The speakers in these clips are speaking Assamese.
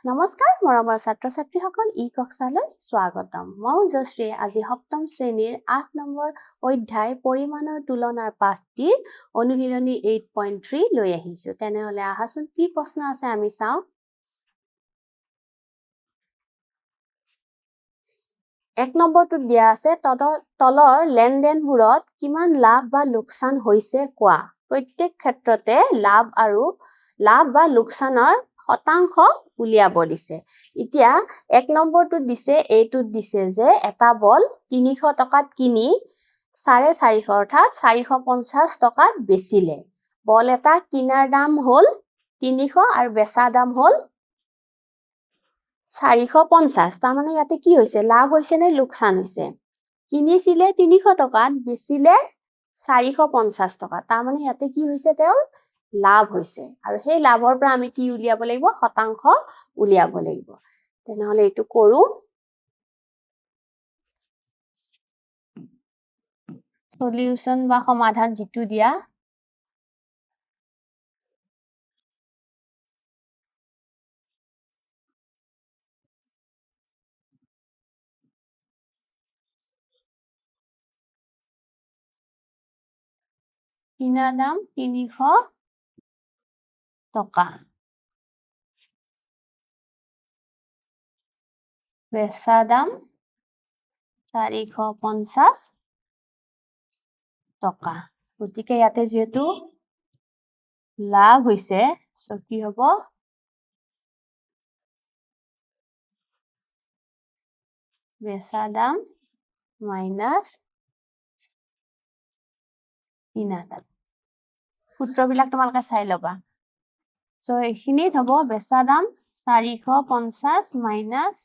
নমস্কাৰ মৰমৰ ছাত্ৰ-ছাত্ৰীসকল ই-কক্ষালৈ স্বাগতম। মই উজশ্ৰী আজি সপ্তম শ্ৰেণীৰ 8 নম্বৰ অধ্যায় পৰিমাণৰ তুলনাৰ পাঠটিৰ অনুশীলনী 8.3 লৈ আহিছো। তেনেহলে আহাচোন কি প্ৰশ্ন আছে আমি চাওঁ। এক নম্বৰটোত দিয়া আছে তলৰ লেনদেনবোৰত কিমান লাভ বা লোকচান হৈছে কোৱা। প্ৰত্যেক ক্ষেত্ৰতে লাভ বা লোকচানৰ শতাংশ উলিয়াব দিছে। এতিয়া এক নম্বৰটোত দিছে এইটোত দিছে যে এটা বল 300 টকাত কিনি 450 অৰ্থাৎ 450 টকাত বেচিলে। বল এটা কিনাৰ দাম হ'ল 300 আৰু বেচা দাম হ'ল 450। তাৰমানে ইয়াতে কি হৈছে লাভ হৈছে নে লোকচান হৈছে। কিনিছিলে 300 টকাত বেচিলে 450 টকা। তাৰমানে ইয়াতে কি হৈছে তেওঁৰ লাভ হৈছে আৰু সেই লাভৰ পৰা আমি কি উলিয়াব লাগিব শতাংশ উলিয়াব লাগিব। তেনেহলে এইটো কৰো। সলিউশন বা সমাধান যিটো দিয়া কিনা দাম 300 টকা বেচা দাম 450 টকা। গতিকে ইয়াতে যেহেতু লাভ হৈছে কি হ'ব বেচা দাম মাইনাস কিনা দাম। সূত্ৰবিলাক তোমালোকে চাই ল'বা। এইখিনিত হ'ব বেচা দাম 450 মাইনাস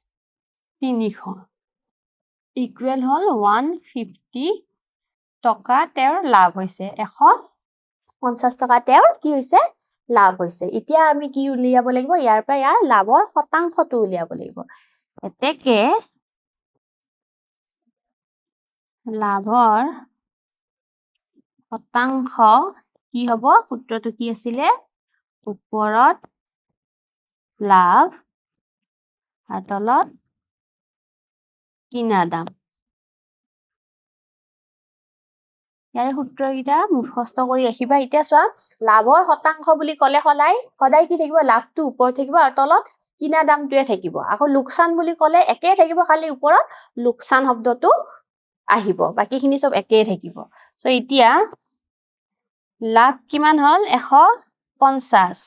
300 ইকুৱেল হ'ল 150 টকা তেওঁৰ লাভ হৈছে। 150 টকা তেওঁৰ কি হৈছে লাভ হৈছে। এতিয়া আমি কি উলিয়াব লাগিব ইয়াৰ পৰা ইয়াৰ লাভৰ শতাংশটো উলিয়াব লাগিব। এতেকে লাভৰ শতাংশ কি হ'ব সূত্ৰটো কি আছিলে ওপৰত লাভ আৰু তলত কিনা দাম। ইয়াৰ সূত্ৰকেইটা মুখস্থ কৰি ৰাখিবা। এতিয়া চোৱা লাভৰ শতাংশ বুলি ক'লে সদায় কি থাকিব লাভটো ওপৰত থাকিব আৰু তলত কিনা দামটোৱে থাকিব। আকৌ লোকচান বুলি ক'লে একেই থাকিব খালি ওপৰত লোকচান শব্দটো আহিব বাকীখিনি চব একেই থাকিব। এতিয়া লাভ কিমান হ'ল 150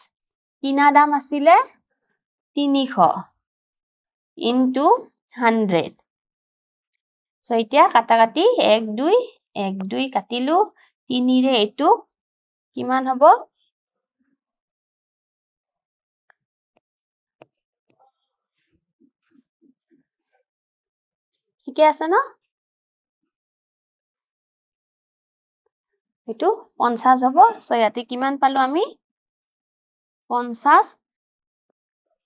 কিনা দাম আছিলে 300 ইনটু 100। এতিয়া কাটাকাটি 1 2 কাটিলো 3ৰে এইটো কিমান হ'ব ঠিকে আছে ন এইটো 50 হ'ব। ইয়াতে কিমান পালো আমি 50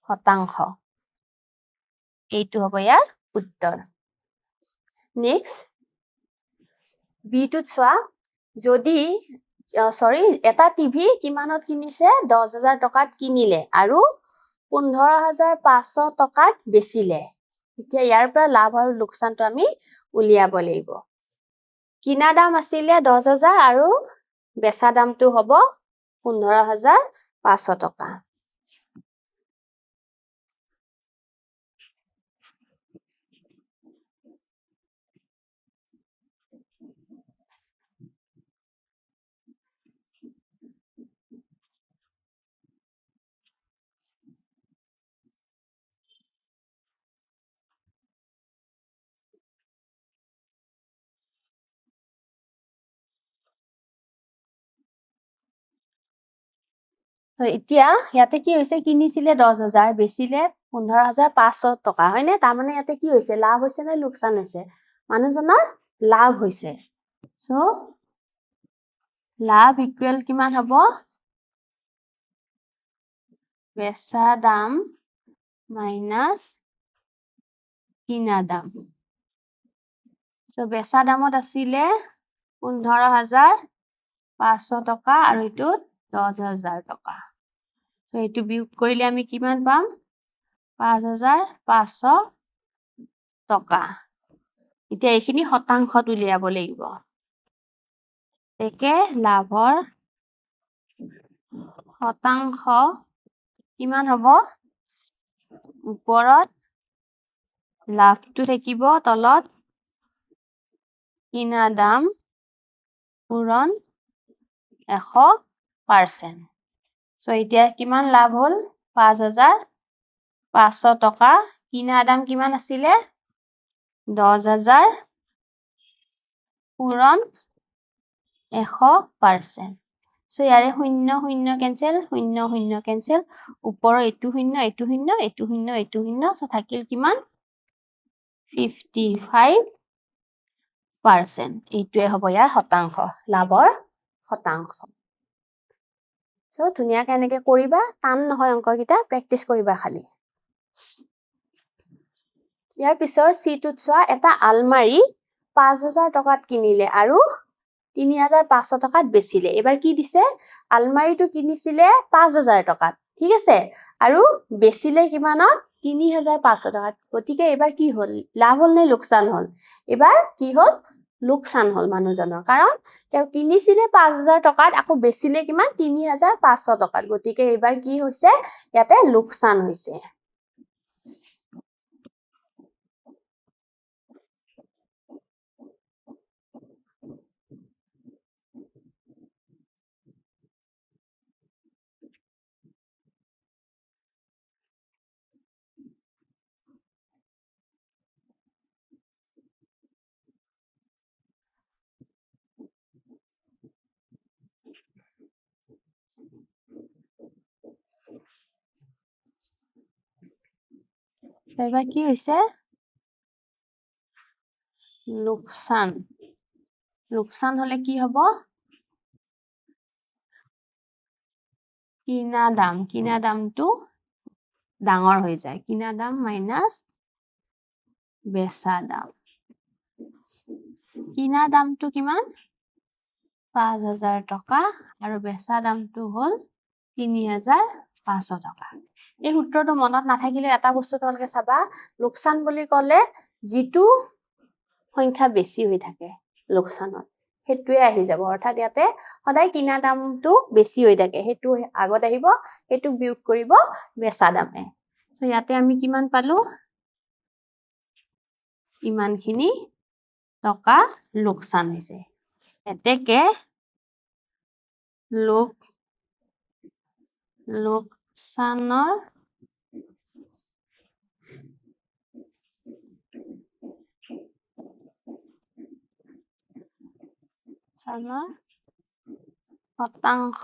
শতাংশ। এইটো হ'ব ইয়াৰ উত্তৰ। নেক্সট বিটোত চোৱা যদি এটা টিভি কিমানত কিনিছে 10,000 টকাত কিনিলে আৰু 15,500 টকাত বেচিলে। এতিয়া ইয়াৰ পৰা লাভ আৰু লোকচানটো আমি উলিয়াব লাগিব। কিনা দাম আছিলে 10,000 আৰু বেচা দামটো হ'ব 15,500 টকা। এতিয়া ইয়াতে কি হৈছে কিনিছিলে 10,000 বেচিলে 15,500 টকা হয়নে। তাৰমানে ইয়াতে কি হৈছে লাভ হৈছে নে লোকচান হৈছে মানুহজনৰ লাভ হৈছে। লাভ ইকুৱেল কিমান হ'ব বেচা দাম মাইনাস কিনা দাম। বেচা দামত আছিলে 15,500 টকা আৰু এইটোত 10,000 টকা। এইটো বিয়োগ কৰিলে আমি কিমান পাম 5,500 টকা। এতিয়া এইখিনি শতাংশত উলিয়াব লাগিব। একে লাভৰ শতাংশ কিমান হ'ব? ওপৰত লাভটো থাকিব, তলত কিনা দাম পূৰণ 100%। চ' এতিয়া কিমান লাভ হ'ল? 5,500 টকা। কিনা দাম কিমান আছিলে? 10,000 পূৰণ 100%। চ' ইয়াৰে 0 0 কেঞ্চেল, 0 0 কেঞ্চেল, ওপৰৰ এইটো 0, এইটো 0, এইটো 0, এইটো 0, চ' থাকিল কিমান? 55%। এইটোৱে হ'ব ইয়াৰ শতাংশ, লাভৰ শতাংশ। চ' ধুনীয়াকে এনেকে কৰিবা, টান নহয় অংককেইটা, প্ৰেক্টিচ কৰিবা খালি। ইয়াৰ পিছৰ চিটোত চোৱা, এটা আলমাৰী 5,000 টকাত কিনিলে আৰু 3,500 টকাত বেচিলে। এবাৰ কি দিছে? আলমাৰীটো কিনিছিলে 5,000 টকাত, ঠিক আছে? আৰু বেচিলে কিমানত? 3,500 টকাত। গতিকে এবাৰ কি হ'ল? লাভ হ'ল নে লোকচান হ'ল? এবাৰ কি হ'ল? লোকচান হ'ল মানুহজনৰ। কাৰণ তেওঁ কিনিছিলে 5,000 টকাত, আকৌ বেচিলে কিমান? 3,500 টকাত। গতিকে এইবাৰ কি হৈছে? ইয়াতে লোকচান হৈছে। এবাৰ কি হৈছে? লোকচান। লোকচান হলে কি হ'ব? কিনা দামটো ডাঙৰ হৈ যায়। কিনা দাম মাইনাছ বেচা দাম। কিনা দামটো কিমান? 5,000 টকা আৰু বেচা দামটো হ'ল 3,500 টকা। এই সূত্ৰটো মনত নাথাকিলে এটা বস্তু তোমালোকে চাবা, লোকচান বুলি ক'লে যিটো সংখ্যা বেছি হৈ থাকে লোকচানত, সেইটোৱে আহি যাব। অৰ্থাৎ ইয়াতে সদায় কিনা দামটো বেছি হৈ থাকে, সেইটো আগত আহিব, সেইটো বিয়োগ কৰিব বেচা দামে। চ' ইয়াতে আমি কিমান পালো? ইমানখিনি টকা লোকচান হৈছে। এতেকে লোকচানৰ শতাংশ,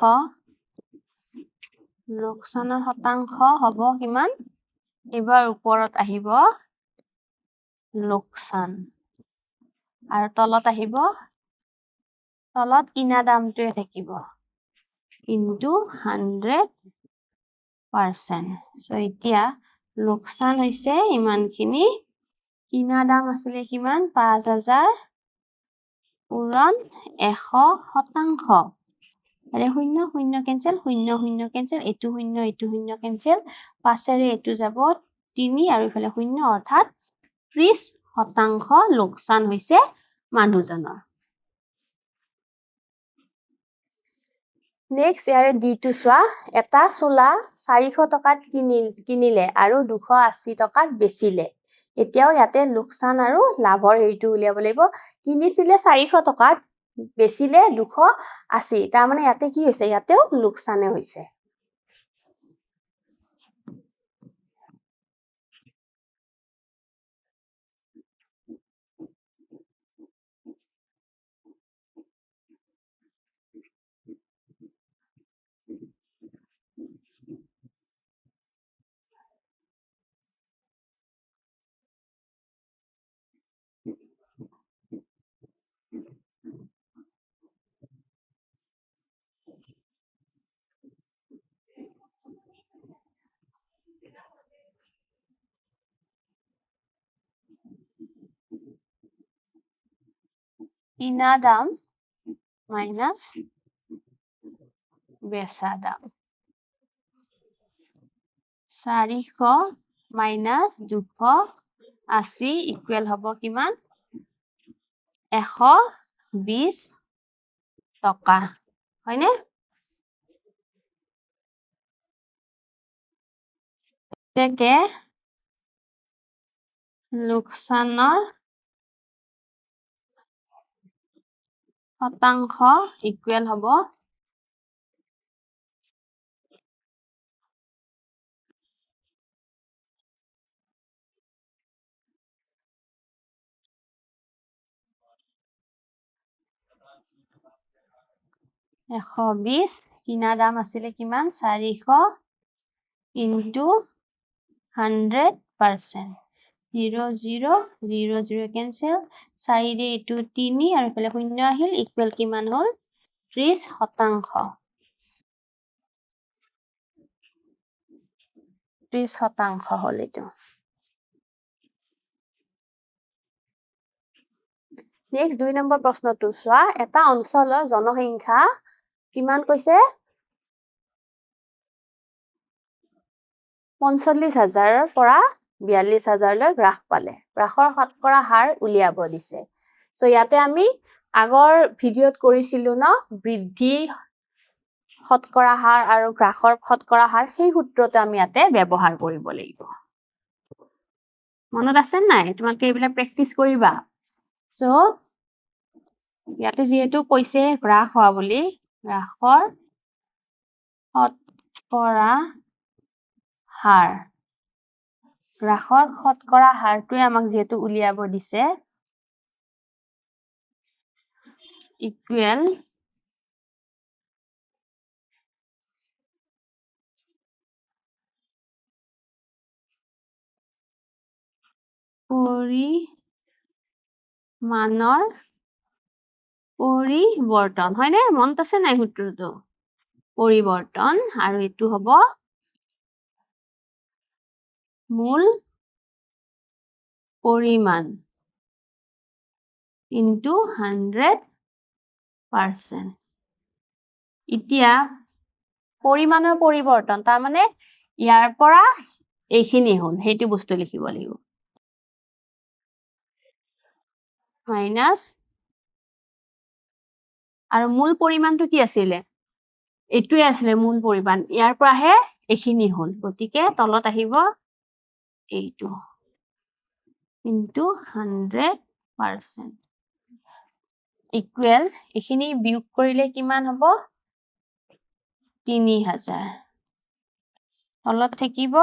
লোকচানৰ শতাংশ হ'ব কিমান? এবাৰ ওপৰত আহিব লোকচান আৰু তলত আহিব, তলত কিনা দামটোৱে থাকিব কিন্তু 100%। চ' এতিয়া লোকচান হৈছে ইমানখিনি, কিনা দাম আছিলে কিমান? 5,000 পূৰণ 100%। আৰে 0 0 কেঞ্চেল, 0 0 কেঞ্চেল, এইটো 0, এইটো 0 কেঞ্চেল, 5ৰে এইটো যাব 3 আৰু ইফালে 0, অৰ্থাৎ 30% লোকচান হৈছে মানুহজনৰ। নেক্সট ইয়াৰে ডিটো চোৱা, এটা চোলা 400 টকাত কিনিলে আৰু 280 টকাত বেচিলে। এতিয়াও ইয়াতে লোকচান আৰু লাভৰ হেৰিটো উলিয়াব লাগিব। কিনিছিলে 400 টকাত, বেচিলে 280, তাৰমানে ইয়াতে কি হৈছে? ইয়াতেও লোকচানে হৈছে। কিনা দাম মাইনাছ বেচা দাম। 400 মাইনাছ 280 ইকুৱেল হ'ব কিমান 120 টকা হয়নে তেকে লোকচানৰ শতাংশ ইকুৱেল হ'ব 120 কিনা দাম আছিলে কিমান 400 ইনটু 100% 0 0 0 0 কেনসেল 4 দিয়ে এইটো 3 আৰু ইফালে 0 আহিল ইকুৱেল কিমান হ'ল 30% 30% হ'ল এইটো নেক্সট 2 নম্বৰ প্ৰশ্নটো চোৱা এটা অঞ্চলৰ জনসংখ্যা কিমান কৈছে 45,000 পৰা 42,000 লৈ হ্ৰাস পালে হ্ৰাসৰ শতকৰা হাৰ উলিয়াব দিছে সো ইয়াতে আমি আগৰ ভিডিঅ'ত কৰিছিলো ন বৃদ্ধি শতকৰা হাৰ আৰু হ্ৰাসৰ শতকৰা হাৰ সেই সূত্ৰটো আমি ইয়াতে ব্যৱহাৰ কৰিব লাগিব মনত আছে নাই তোমালোকে এইবিলাক প্ৰেক্টিস কৰিবা সো ইয়াতে যেহেতু কৈছে হ্ৰাস হোৱা বুলি হ্ৰাসৰ শতকৰা হাৰ হ্ৰাসৰ শতকৰা হাৰটোৱে আমাক যেহেতু উলিয়াব দিছে ইকুৱেল পৰিমাণৰ পৰিৱৰ্তন হয়নে মনত আছে নাই সূত্ৰটো পৰিৱৰ্তন আৰু এইটো হ'ব মূল পৰিমাণ ইনটু 100% এতিয়া পৰিমাণৰ পৰিৱৰ্তন তাৰ মানে ইয়াৰ পৰা এইখিনি হ'ল সেইটো বস্তু লিখিব লাগিব মাইনাস আৰু মূল পৰিমাণটো কি আছিল এইটোৱে আছিল মূল পৰিমাণ ইয়াৰ পৰাহে এইখিনি হ'ল গতিকে তলত আহিব এইটো ইনটু 100% ইকুৱেল এইখিনি বিয়োগ কৰিলে কিমান হ'ব 3000 তলত থাকিব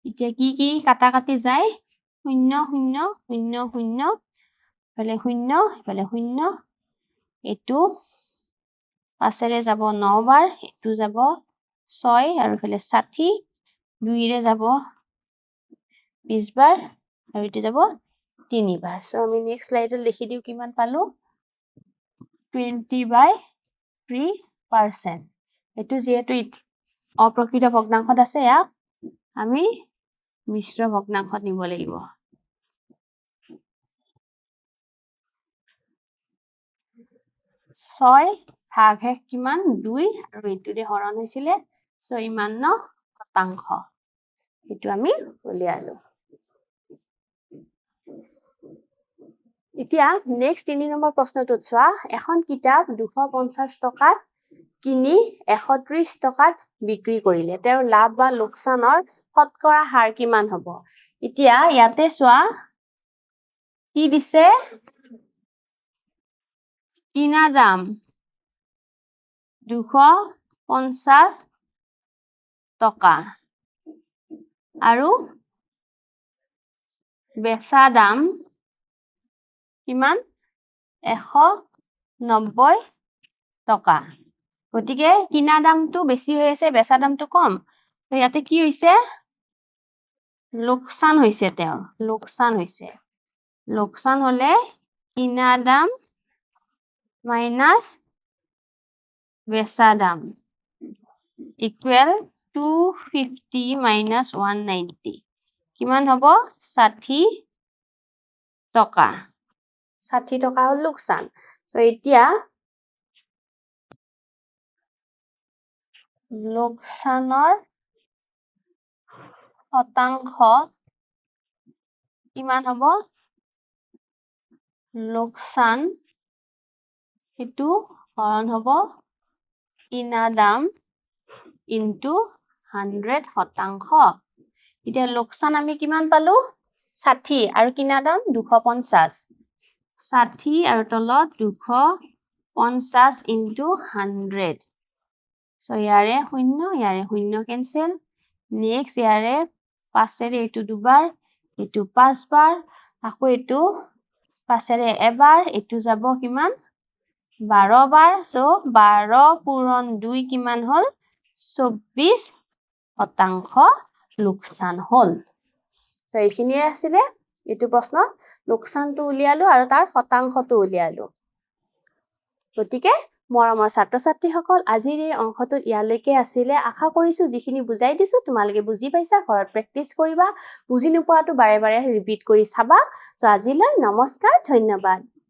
এতিয়া কি কাটা কাটি যায় 0 0 0 0 ইফালে 0 ইফালে 0 এইটো 5ৰে যাব 9 বাৰ এইটো যাব 6 আৰু ইফালে 60 2ৰে যাব 20 বাৰ আৰু এইটো যাব 3 বাৰ সো আমি নেক্সট স্লাইডত লিখি দিও কিমান পালো 20/3% এইটো যেহেতু অপ্ৰকৃত ভগ্নাংশত আছে ইয়াক আমি মিশ্ৰ ভগ্নাংশত নিব লাগিব 6 ভাগ হে কিমান 2 আৰু এইটোৰে হৰণ হৈছিলে সো ইমান শতাংশ এইটো আমি উলিয়ালো এতিয়া নেক্সট 3 নম্বৰ প্ৰশ্নটোত চোৱা এখন কিতাপ 250 টকাত কিনি 130 টকাত বিক্ৰী কৰিলে তেওঁৰ লাভ বা লোকচানৰ শতকৰা হাৰ কিমান হ'ব এতিয়া ইয়াতে চোৱা কি দিছে কিনা দাম 250 টকা আৰু বেচা দাম কিমান 190 টকা গতিকে কিনা দামটো বেছি হৈ আছে বেচা দামটো কম তো ইয়াতে কি হৈছে লোকসান হৈছে তেওঁৰ লোকসান হলে কিনা দাম মাইনাস বেচা দাম ইকুৱেল 250 মাইনাস 190 কিমান হ'ব 60 টকা 60 টকা হ'ল লোকসান সো এতিয়া লোকচানৰ শতাংশ কিমান হ'ব লোকচান এটো হৰণ হ'ব কিনা দাম ইনটু 100 শতাংশ এতিয়া লোকচান আমি কিমান পালো 60 আৰু কিনা দাম 250 60 আৰু তলত 250 ইনটু 100 সো ইয়াৰে শূন্য কেনসেল নেক্সট ইয়াৰে 5 এৰে এটো দুবাৰ এটো 5 বাৰ আকৌ এটো 5 এৰে এবাৰ এটো যাব কিমান 12 বাৰ সো 12 পূৰণ 2 কিমান হল 24 শতাংশ লোকচান হল তো এইখিনিয়ে আছিল এটো প্ৰশ্ন লোকচানটো উলিয়ালো আৰু তাৰ শতাংশটো উলিয়ালো গতিকে মৰমৰ ছাত্ৰ-ছাত্ৰীসকল আজিৰ এই অংকটো ইয়ালৈকে আছিল আশা কৰিছো যিখিনি বুজাই দিছো তোমালোকে বুজি পাইছা ঘৰত প্ৰেক্টিছ কৰিবা বুজি নোপোৱাটো বাৰে বাৰে ৰিপিট কৰি চাবা তো আজিলৈ নমস্কাৰ ধন্যবাদ